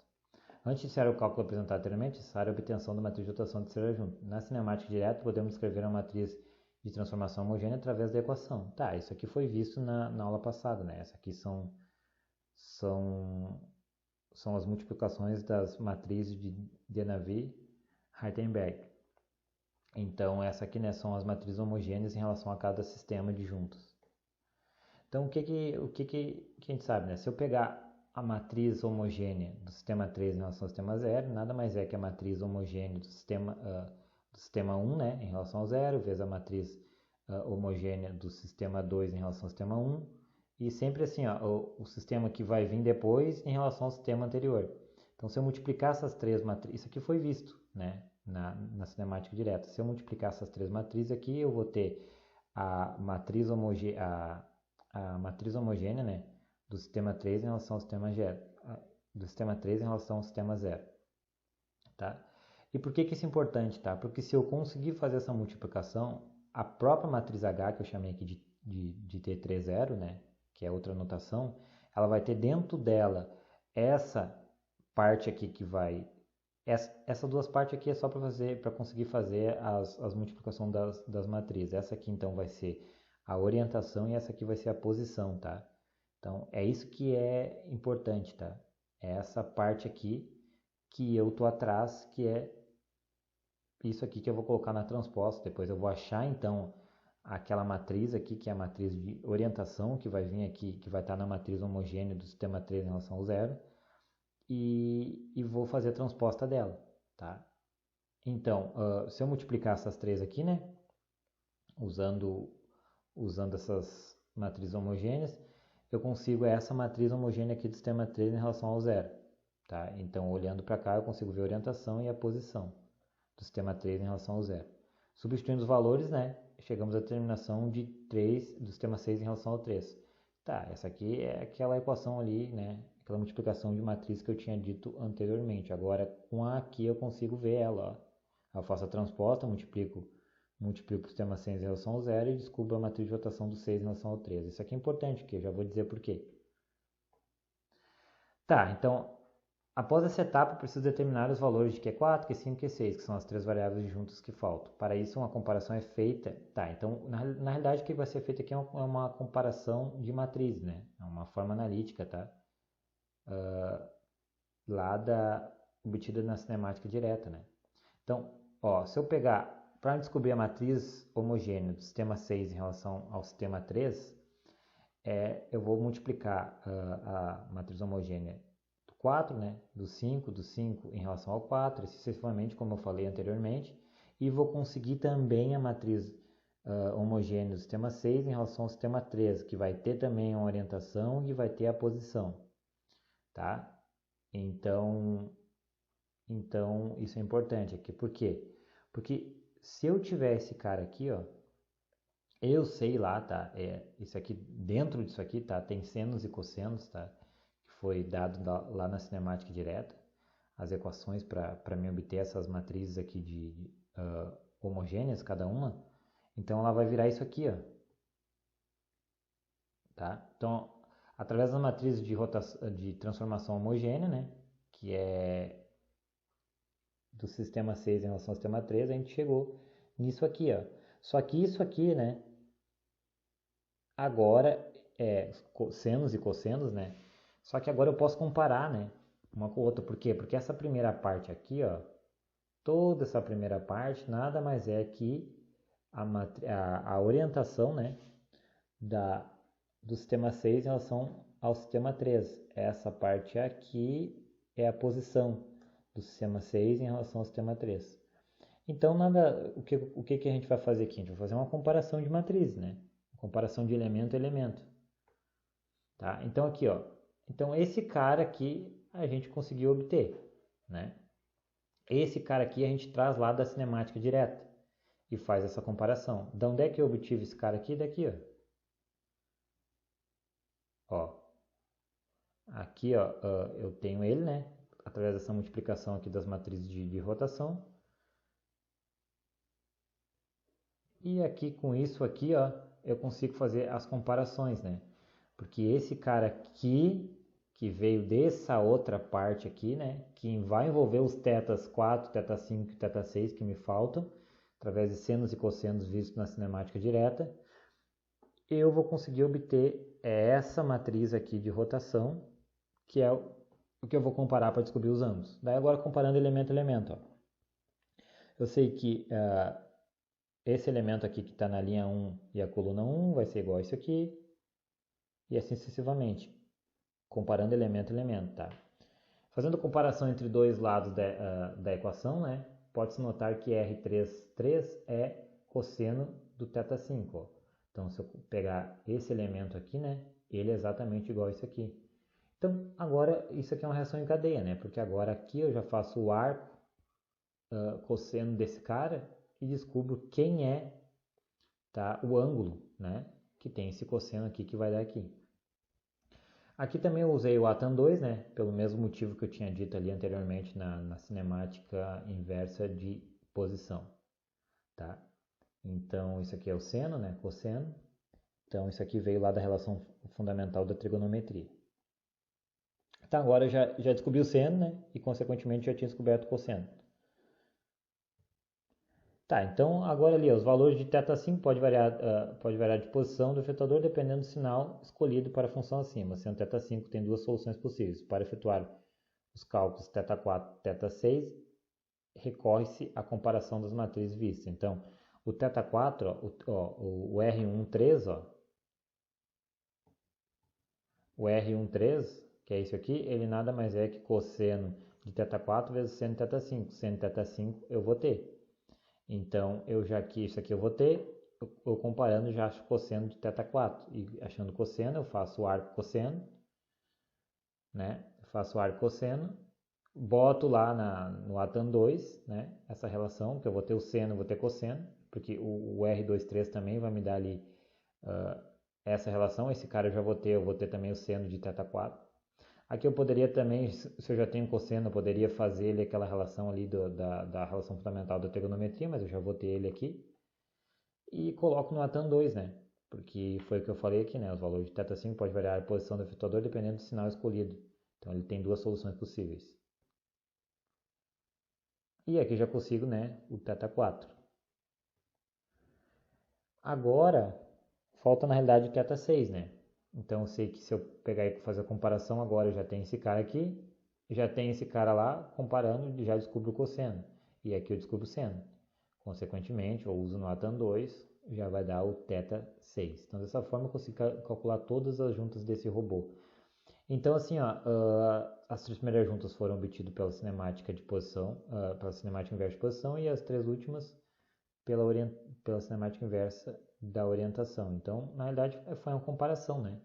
Antes de iniciar o cálculo apresentado anteriormente, é necessária a obtenção da matriz de rotação de terceira junta. Na cinemática direta, podemos escrever a matriz de transformação homogênea através da equação. Tá, isso aqui foi visto na aula passada, né? Essa aqui são as multiplicações das matrizes de Denavier-Hartenberg. Então, essa aqui, né, são as matrizes homogêneas em relação a cada sistema de juntos. Então, o que a gente sabe, né? Se eu pegar a matriz homogênea do sistema 3 em relação ao sistema 0, nada mais é que a matriz homogênea do sistema 1, né, em relação ao 0, vezes a matriz homogênea do sistema 2 em relação ao sistema 1, e sempre assim, ó, o sistema que vai vir depois em relação ao sistema anterior. Então, se eu multiplicar essas três matrizes, isso aqui foi visto, né, na cinemática direta. Se eu multiplicar essas três matrizes aqui, eu vou ter a matriz homogênea, né, do sistema 3 em relação ao sistema 0, do sistema 3 em relação ao sistema 0, tá? E por que isso é importante, tá? Porque se eu conseguir fazer essa multiplicação, a própria matriz H, que eu chamei aqui de T30, né, que é outra notação, ela vai ter dentro dela essa parte aqui que vai... Essas duas partes aqui é só para conseguir fazer as multiplicações das matrizes. Essa aqui, então, vai ser a orientação e essa aqui vai ser a posição, tá? Então, é isso que é importante, tá? É essa parte aqui que eu tô atrás, que é isso aqui que eu vou colocar na transposta. Depois eu vou achar, então, aquela matriz aqui, que é a matriz de orientação, que vai vir aqui, que vai estar na matriz homogênea do sistema 3 em relação ao 0. E vou fazer a transposta dela, tá? Então, se eu multiplicar essas três aqui, né? Usando essas matrizes homogêneas, eu consigo essa matriz homogênea aqui do sistema 3 em relação ao 0, tá? Então, olhando para cá, eu consigo ver a orientação e a posição do sistema 3 em relação ao 0. Substituindo os valores, né? Chegamos à terminação de 3 do sistema 6 em relação ao 3. Tá, essa aqui é aquela equação ali, né? Aquela multiplicação de matriz que eu tinha dito anteriormente. Agora, com a aqui eu consigo ver ela, ó. Eu faço a transposta, multiplico o sistema 6 em relação ao 0 e descubro a matriz de rotação do 6 em relação ao 3. Isso aqui é importante, que eu já vou dizer por quê. Tá, então, após essa etapa, eu preciso determinar os valores de Q4, Q5 e Q6, que são as três variáveis juntas que faltam. Para isso, uma comparação é feita. Tá, então, na realidade, o que vai ser feito aqui é uma comparação de matriz, né? É uma forma analítica, tá? Obtida na cinemática direta, né? Então, ó, se eu pegar, para descobrir a matriz homogênea do sistema 6 em relação ao sistema 3, eu vou multiplicar a matriz homogênea do 4, né, do 5 em relação ao 4, sucessivamente, como eu falei anteriormente, e vou conseguir também a matriz homogênea do sistema 6 em relação ao sistema 3, que vai ter também uma orientação e vai ter a posição, tá? Então isso é importante aqui. Por quê? Porque se eu tiver esse cara aqui, ó, eu sei lá, tá? Isso aqui, dentro disso aqui, tá? Tem senos e cossenos, tá? Que foi dado lá na cinemática direta. As equações para me obter essas matrizes aqui homogêneas, cada uma. Então, ela vai virar isso aqui, ó. Tá? Então, através da matriz de transformação homogênea, né? Que é do sistema 6 em relação ao sistema 3, a gente chegou nisso aqui, ó. Só que isso aqui, né? Agora é senos e cossenos, né? Só que agora eu posso comparar, né? Uma com a outra. Por quê? Porque essa primeira parte aqui, ó. Toda essa primeira parte nada mais é que a orientação, né? Do sistema 6 em relação ao sistema 3. Essa parte aqui é a posição do sistema 6 em relação ao sistema 3. Então, o que a gente vai fazer aqui? A gente vai fazer uma comparação de matrizes, né? Comparação de elemento a elemento. Tá? Então, aqui, ó. Então, esse cara aqui a gente conseguiu obter, né? Esse cara aqui a gente traz lá da cinemática direta e faz essa comparação. De onde é que eu obtive esse cara aqui? Daqui, ó. Ó. Aqui, ó, eu tenho ele, né? Através dessa multiplicação aqui das matrizes de rotação. E aqui, com isso aqui, ó, eu consigo fazer as comparações, né? Porque esse cara aqui, que veio dessa outra parte aqui, né? Que vai envolver os tetas 4, teta 5 e teta 6 que me faltam, através de senos e cossenos vistos na cinemática direta, eu vou conseguir obter essa matriz aqui de rotação, que é o que eu vou comparar para descobrir os ângulos. Daí agora comparando elemento a elemento. Ó. Eu sei que esse elemento aqui que está na linha 1 e a coluna 1 vai ser igual a isso aqui, e assim sucessivamente, comparando elemento a elemento. Tá? Fazendo comparação entre dois lados da equação, né, pode-se notar que R3 é cosseno do θ5. Ó. Então, se eu pegar esse elemento aqui, né, ele é exatamente igual a isso aqui. Então, agora, isso aqui é uma reação em cadeia, né, porque agora aqui eu já faço o arco cosseno desse cara e descubro quem é, tá, o ângulo, né, que tem esse cosseno aqui que vai dar aqui. Aqui também eu usei o Atan2, né, pelo mesmo motivo que eu tinha dito ali anteriormente na cinemática inversa de posição. Tá? Então, isso aqui é o seno, né, cosseno. Então, isso aqui veio lá da relação fundamental da trigonometria. Então, agora eu já descobri o seno, né, e consequentemente já tinha descoberto o cosseno. Tá, então agora ali, os valores de θ5 pode variar de posição do efetuador dependendo do sinal escolhido para a função acima. Sendo θ5 tem duas soluções possíveis. Para efetuar os cálculos θ4 e θ6, recorre-se à comparação das matrizes vistas. Então, o θ4, o R13, o R13, que é isso aqui, ele nada mais é que cosseno de θ4 vezes seno de θ5. Seno de θ5 eu vou ter. Então, isso aqui eu vou ter, eu comparando já acho cosseno de θ4. E achando cosseno, eu faço o arco cosseno, né? Faço o arco cosseno, boto lá no Atan2, né? Essa relação, que eu vou ter o seno, vou ter cosseno, porque o R23 também vai me dar ali essa relação. Esse cara eu vou ter também o seno de θ4. Aqui eu poderia também, se eu já tenho cosseno, eu poderia fazer ele aquela relação ali da relação fundamental da trigonometria, mas eu já vou ter ele aqui. E coloco no Atan2, né? Porque foi o que eu falei aqui, né? Os valores de θ5 pode variar a posição do efetuador dependendo do sinal escolhido. Então ele tem duas soluções possíveis. E aqui já consigo, né, o θ4. Agora, falta na realidade o θ6, né? Então eu sei que se eu pegar e fazer a comparação agora, eu já tenho esse cara aqui, já tenho esse cara lá, comparando, já descubro o cosseno. E aqui eu descubro o seno. Consequentemente, eu uso no Atan2, já vai dar o θ6. Então dessa forma eu consigo calcular todas as juntas desse robô. Então assim, ó, as três primeiras juntas foram obtidas pela cinemática de posição, pela cinemática inversa de posição, e as três últimas pela cinemática inversa da orientação. Então, na realidade, foi uma comparação, né?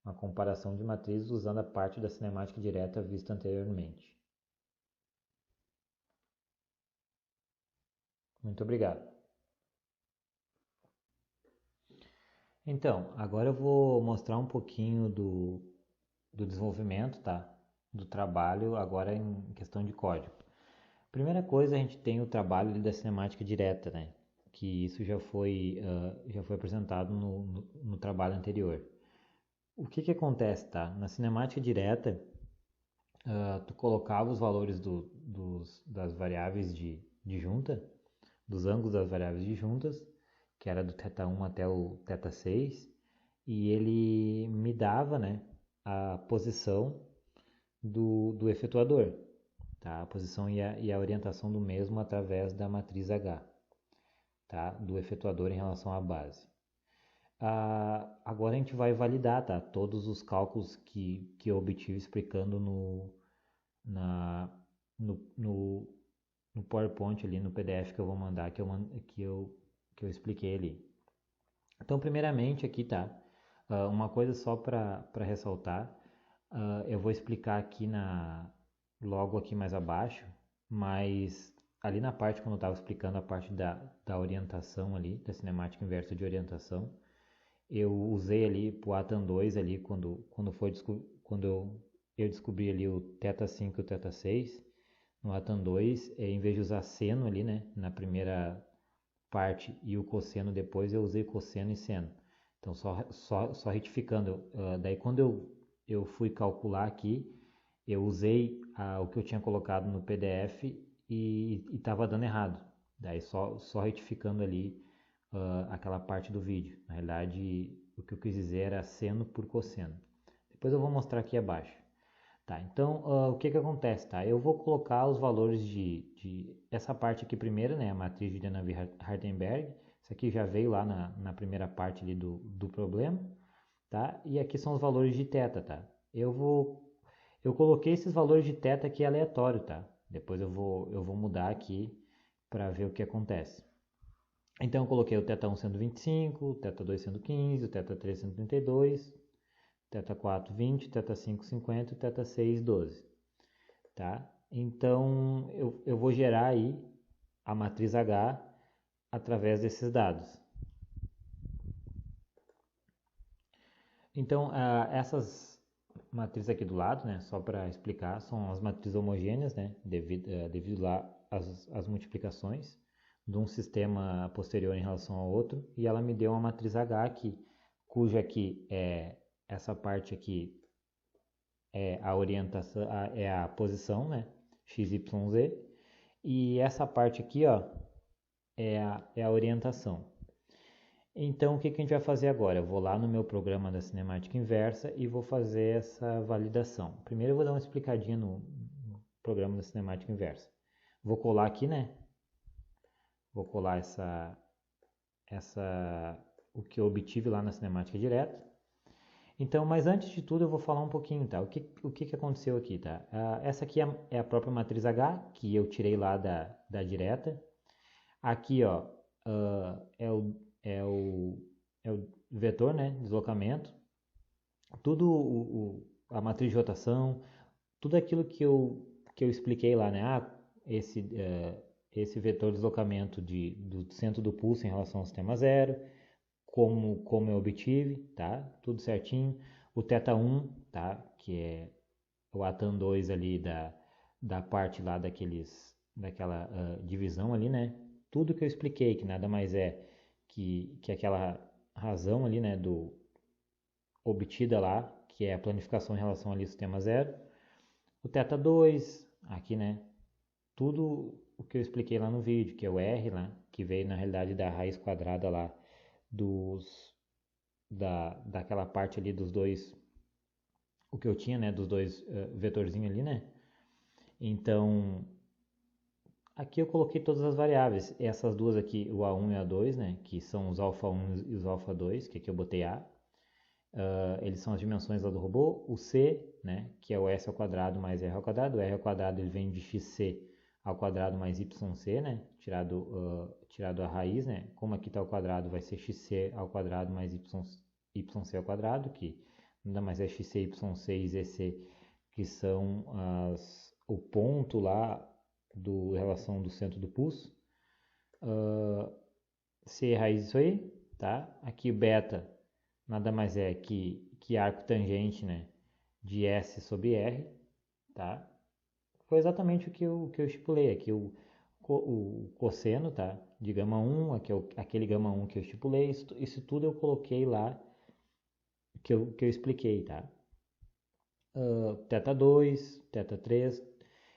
Uma comparação de matrizes usando a parte da cinemática direta vista anteriormente. Muito obrigado. Então, agora eu vou mostrar um pouquinho do desenvolvimento, tá? Do trabalho agora em questão de código. Primeira coisa, a gente tem o trabalho da cinemática direta, né? Que isso já foi apresentado no trabalho anterior. O que acontece, tá? Na cinemática direta, tu colocava os valores das variáveis de junta, dos ângulos das variáveis de juntas, que era do θ1 até o θ6, e ele me dava, né, a posição do efetuador, tá? A posição e a orientação do mesmo através da matriz H, tá? Do efetuador em relação à base. Agora a gente vai validar, tá? Todos os cálculos que eu obtive explicando no PowerPoint ali, no PDF que eu vou mandar, que eu expliquei ali. Então, primeiramente aqui, tá? Uma coisa só para ressaltar, eu vou explicar aqui logo aqui mais abaixo, mas ali na parte quando eu estava explicando a parte da orientação ali, da cinemática inversa de orientação, eu usei ali pro Atan2 ali quando eu descobri ali o θ5 e o θ6 no Atan2, em vez de usar seno ali, né, na primeira parte e o cosseno depois, eu usei cosseno e seno. Então só retificando, daí quando eu fui calcular aqui, eu usei o que eu tinha colocado no PDF e estava dando errado. Daí só retificando ali aquela parte do vídeo. Na realidade, o que eu quis dizer era seno por cosseno. Depois eu vou mostrar aqui abaixo. Tá, então o que acontece, tá? Eu vou colocar os valores de essa parte aqui primeiro, né? A matriz de Navier-Hardenberg. Isso aqui já veio lá na primeira parte ali do problema, tá? E aqui são os valores de θ, tá? Eu coloquei esses valores de θ aqui aleatório, tá? Depois eu vou mudar aqui para ver o que acontece. Então eu coloquei o θ1 sendo 25, o θ2 sendo 15, o θ3 sendo 32, θ4 20, θ5 50 e θ6 12, tá? Então eu vou gerar aí a matriz H através desses dados. Então essas matrizes aqui do lado, né, só para explicar, são as matrizes homogêneas, né, devido lá às multiplicações de um sistema posterior em relação ao outro, e ela me deu uma matriz H aqui, cuja aqui é essa parte aqui é a orientação, é a posição, né, x, y, z, e essa parte aqui, ó, é a orientação. Então, o que a gente vai fazer agora? Eu vou lá no meu programa da cinemática inversa e vou fazer essa validação. Primeiro eu vou dar uma explicadinha no programa da cinemática inversa. Vou colar aqui, né? Vou colar o que eu obtive lá na cinemática direta. Então, mas antes de tudo eu vou falar um pouquinho, tá? O que aconteceu aqui, tá? Essa aqui é a própria matriz H, que eu tirei lá da direta. Aqui, ó, é o vetor, né, deslocamento, tudo a matriz de rotação, tudo aquilo que eu expliquei lá, né, esse vetor de deslocamento do centro do pulso em relação ao sistema zero, como eu obtive, tá, tudo certinho, o θ1, tá, que é o atan 2 ali da parte lá daquela divisão ali, né, tudo que eu expliquei, que nada mais é que aquela razão ali, né, obtida lá, que é a planificação em relação ali ao sistema zero, o θ2, aqui, né, tudo o que eu expliquei lá no vídeo, que é o R lá, que veio na realidade da raiz quadrada lá daquela parte ali dos dois, o que eu tinha, né, dos dois vetorzinhos ali, né, então aqui eu coloquei todas as variáveis, essas duas aqui, o A1 e o A2, né, que são os alfa1 e os alfa2, que aqui eu botei A. Eles são as dimensões lá do robô. O C, né, que é o S ao quadrado mais R ao quadrado. O R ao quadrado ele vem de xc ao quadrado mais yc, né, tirado a raiz, né. Como aqui está o quadrado, vai ser xc ao quadrado mais yc ao quadrado, que nada mais é xc, yc e zc, que são o ponto lá relação do centro do pulso. C é raiz disso aí, tá? Aqui beta nada mais é que arco tangente, né, de S sobre R, tá? Foi exatamente o que eu estipulei aqui, o cosseno, tá, de gama 1, aquele gama 1 que eu estipulei, isso tudo eu coloquei lá, que eu expliquei, tá? θ2, θ3.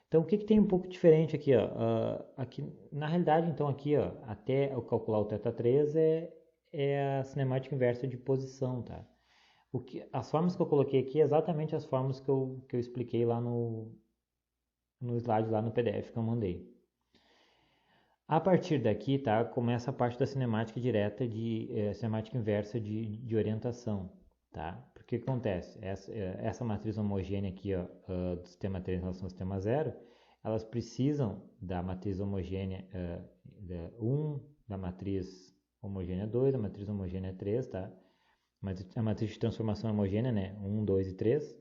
Então, o que tem um pouco diferente aqui, ó? Aqui, na realidade, então, aqui, ó, até eu calcular o θ3 é a cinemática inversa de posição, tá? As formas que eu coloquei aqui é exatamente as formas que eu expliquei lá no slide, lá no PDF que eu mandei. A partir daqui, tá, começa a parte da cinemática direta cinemática inversa de orientação, tá? Porque o que acontece? Essa matriz homogênea aqui, ó, do sistema 3 em relação ao sistema 0, elas precisam da matriz homogênea 1, da matriz homogênea 2, da matriz homogênea 3, tá? A matriz de transformação homogênea, né? 1, 2 e 3.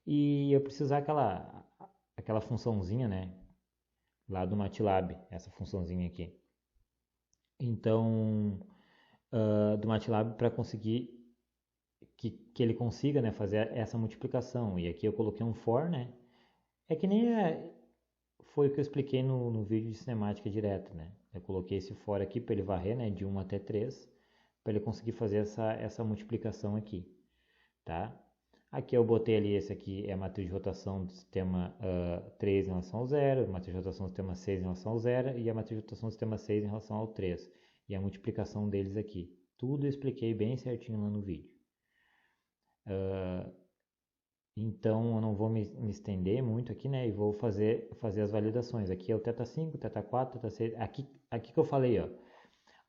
E eu preciso usar aquela funçãozinha, né, lá do MATLAB, essa funçãozinha aqui. Então, do MATLAB para conseguir que ele consiga, né, fazer essa multiplicação. E aqui eu coloquei um for, né? É que nem foi o que eu expliquei no vídeo de cinemática direta, né? Eu coloquei esse for aqui para ele varrer, né, de 1 até 3, para ele conseguir fazer essa multiplicação aqui, tá? Aqui eu botei ali, esse aqui é a matriz de rotação do sistema 3 em relação ao zero, a matriz de rotação do sistema 6 em relação ao zero e a matriz de rotação do sistema 6 em relação ao 3. E a multiplicação deles aqui. Tudo eu expliquei bem certinho lá no vídeo. Então eu não vou me estender muito aqui, né? E vou fazer as validações. Aqui é o θ5, θ4, θ6. Aqui que eu falei, ó.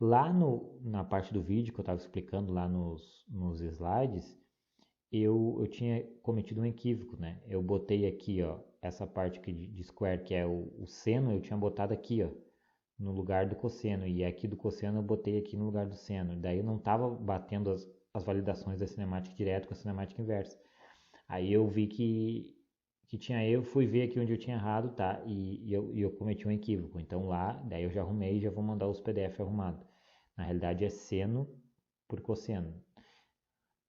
Lá na parte do vídeo que eu estava explicando, lá nos slides, eu tinha cometido um equívoco, né? Eu botei aqui, ó, essa parte aqui de square, que é o seno, eu tinha botado aqui, ó, no lugar do cosseno. E aqui do cosseno eu botei aqui no lugar do seno. Daí eu não estava batendo as validações da cinemática direta com a cinemática inversa. Aí eu vi que tinha erro, fui ver aqui onde eu tinha errado, tá? E eu cometi um equívoco. Então lá, daí eu já arrumei e já vou mandar os PDF arrumados. Na realidade é seno por cosseno,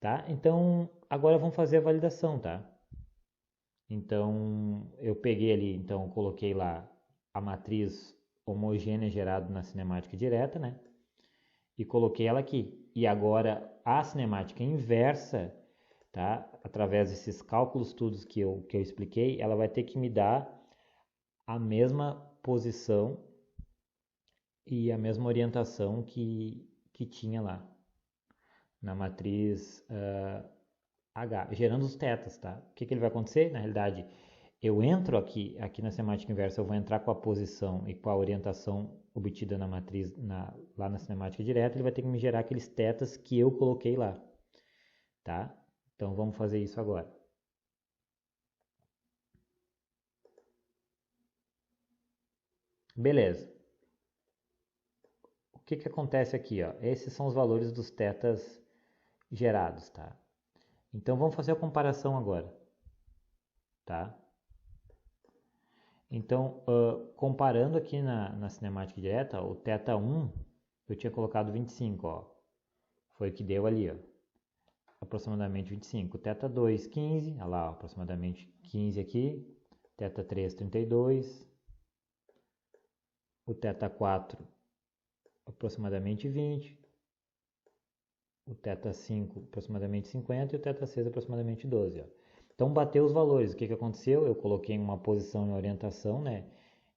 tá? Então agora vamos fazer a validação, tá? Então eu peguei ali, então coloquei lá a matriz homogênea gerada na cinemática direta, né? E coloquei ela aqui. E agora a cinemática inversa, tá? Através desses cálculos todos que eu expliquei, ela vai ter que me dar a mesma posição e a mesma orientação que tinha lá na matriz H, gerando os tetas, tá? O que ele vai acontecer? Na realidade, eu entro aqui na cinemática inversa, eu vou entrar com a posição e com a orientação obtida na matriz, lá na cinemática direta, ele vai ter que me gerar aqueles tetas que eu coloquei lá, tá? Então vamos fazer isso agora. Beleza. O que acontece aqui, ó? Esses são os valores dos tetas gerados, tá? Então vamos fazer a comparação agora, tá? Então, comparando aqui na cinemática direta, o θ1 eu tinha colocado 25, ó. Foi o que deu ali, ó. Aproximadamente 25. O θ2, 15, olha lá, ó, aproximadamente 15 aqui. θ3, 32. O θ4, aproximadamente 20. O θ5, aproximadamente 50. E o θ6, aproximadamente 12, ó. Então, bateu os valores. O que aconteceu? Eu coloquei uma posição e orientação, né,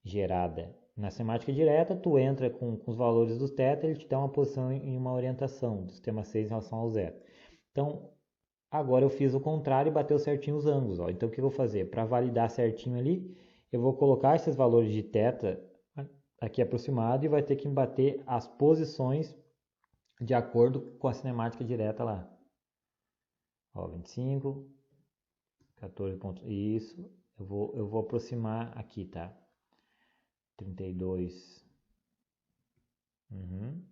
gerada na cinemática direta. Tu entra com os valores dos θ, ele te dá uma posição e uma orientação do sistema 6 em relação ao zero. Então, agora eu fiz o contrário e bateu certinho os ângulos. Ó. Então, o que eu vou fazer? Para validar certinho ali, eu vou colocar esses valores de θ aqui aproximado e vai ter que bater as posições de acordo com a cinemática direta lá. Ó, 25, 14 pontos. Isso. Eu vou aproximar aqui, tá? 32. Uhum.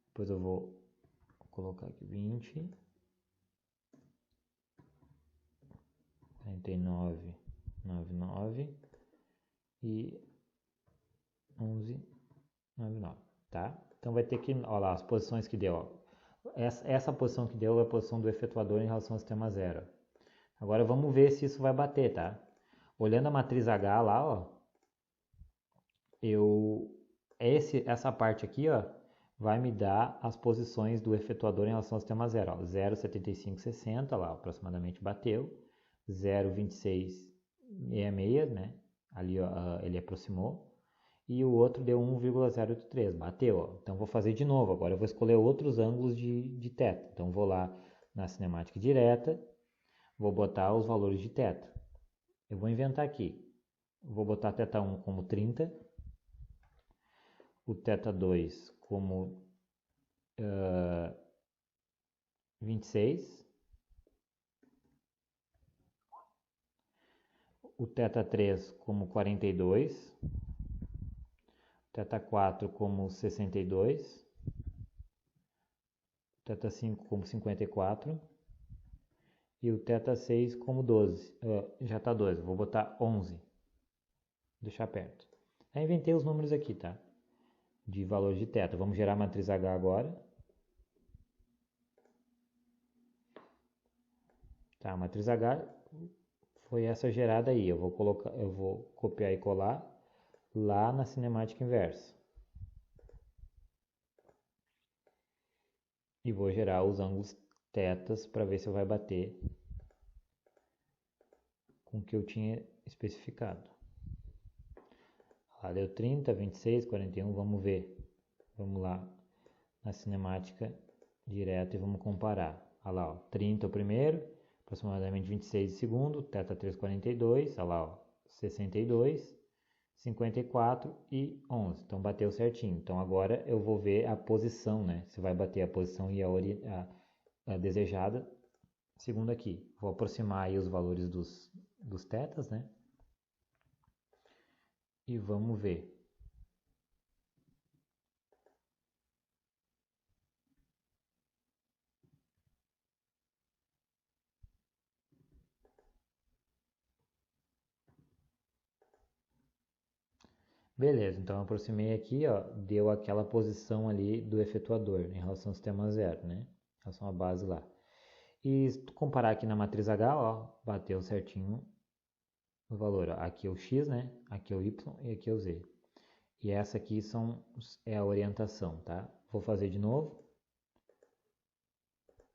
Depois eu vou colocar aqui 20. 49, 99 e 11, 99, tá? Então vai ter que, olha lá, as posições que deu, ó. Essa posição que deu é a posição do efetuador em relação ao sistema zero. Agora vamos ver se isso vai bater, tá? Olhando a matriz H lá, ó, essa parte aqui, ó, vai me dar as posições do efetuador em relação ao sistema zero, ó, 0,7560 lá, aproximadamente bateu, 0,2666, né? Ali, ó, ele aproximou. E o outro deu 1,083, bateu, ó. Então vou fazer de novo. Agora eu vou escolher outros ângulos de θ. Então vou lá na cinemática direta, vou botar os valores de θ. Eu vou inventar aqui. Vou botar θ1 como 30, o θ2 como 26, o θ3 como 42, θ4 como 62, θ5 como 54 e o θ6 como 12. Já está 12, vou botar 11. Deixar perto. Aí inventei os números aqui, tá? De valores de θ. Vamos gerar a matriz H agora. Tá, a matriz H foi essa gerada aí. Eu vou copiar e colar lá na cinemática inversa. E vou gerar os ângulos θ para ver se vai bater com o que eu tinha especificado. Lá deu 30, 26, 41, vamos ver. Vamos lá na cinemática direta e vamos comparar. Olha lá, ó, 30 o primeiro, aproximadamente 26 o segundo, θ3 42, olha lá, ó, 62, 54 e 11. Então bateu certinho. Então agora eu vou ver a posição, né? Se vai bater a posição e a desejada. Segundo aqui, vou aproximar aí os valores dos tetas, né? E vamos ver. Beleza, então eu aproximei aqui, ó, deu aquela posição ali do efetuador em relação ao sistema zero, né? Em relação à base lá. E se tu comparar aqui na matriz H, ó, bateu certinho o valor. Ó. Aqui é o X, né? Aqui é o Y e aqui é o Z. E essa aqui é a orientação, tá? Vou fazer de novo.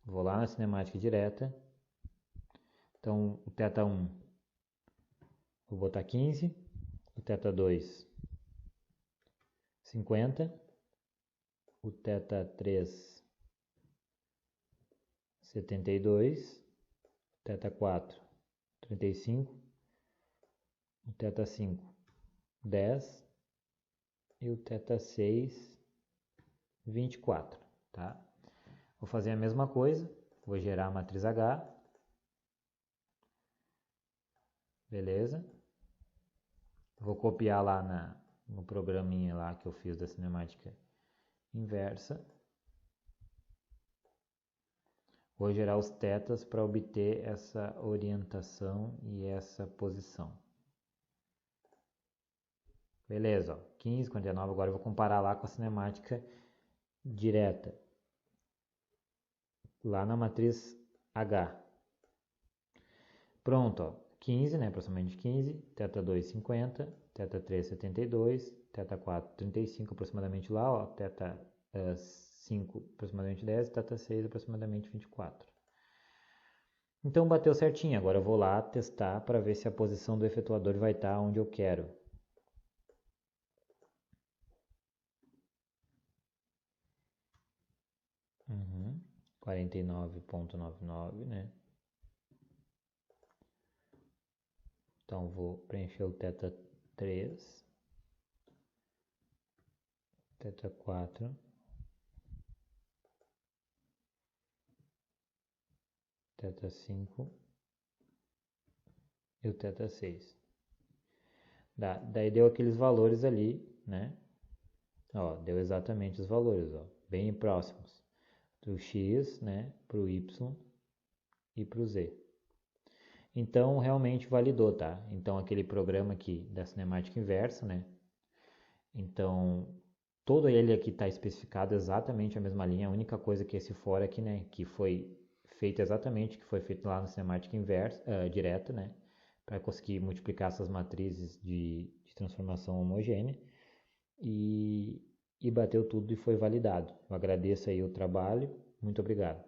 Vou lá na cinemática direta. Então, o θ1, vou botar 15. O θ2, 50. O θ3, 72. O θ4, 35. O θ5, 10. E o θ6, 24, tá? Vou fazer a mesma coisa, vou gerar a matriz H, beleza? Vou copiar lá no programinha lá que eu fiz da cinemática inversa. Vou gerar os tetas para obter essa orientação e essa posição. Beleza, ó, 15, 49, agora eu vou comparar lá com a cinemática direta. Lá na matriz H. Pronto, ó, 15, né, aproximadamente 15, θ2, 50, θ3, 72, θ4, 35, aproximadamente lá, ó, θ5, aproximadamente 10, θ6, aproximadamente 24. Então bateu certinho, agora eu vou lá testar para ver se a posição do efetuador vai estar onde eu quero. Uhum. 49,99, né? Então vou preencher o θ3, θ4, θ5 e o θ6. Daí deu aqueles valores ali, né? Ó, deu exatamente os valores, ó, bem próximos do x, né, para o y e para o z. Então realmente validou, tá? Então aquele programa aqui da cinemática inversa, né? Então todo ele aqui está especificado exatamente a mesma linha. A única coisa que esse fora aqui, né, que foi feito exatamente, que foi feito lá na cinemática inversa, direta, né, para conseguir multiplicar essas matrizes de transformação homogênea e bateu tudo e foi validado. Eu agradeço aí o trabalho. Muito obrigado.